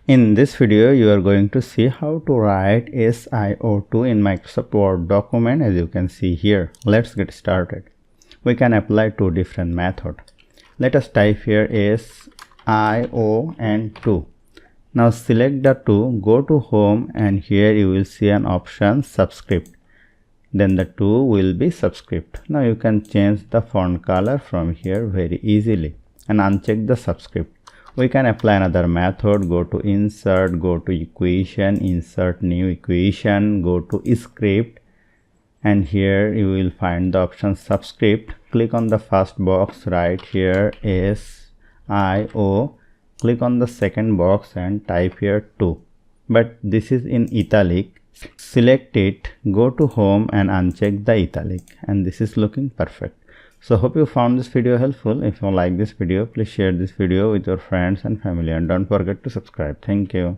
In this video, you are going to see how to write SiO2 in Microsoft Word document, as you can see here. Let's get started. We can apply two different methods. Let us type here SiO and 2. Now select the 2, go to home, and here you will see an option subscript. Then the 2 will be subscript. Now you can change the font color from here very easily and uncheck the subscript. We can apply another method. Go to insert, go to equation, insert new equation, go to script, and here you will find the option subscript. Click on the first box, write here SiO. Click on the second box and type here 2, but this is in italic. Select it, go to home and uncheck the italic, and this is looking perfect. So hope you found this video helpful. If you like this video, please share this video with your friends and family, and don't forget to subscribe. Thank you.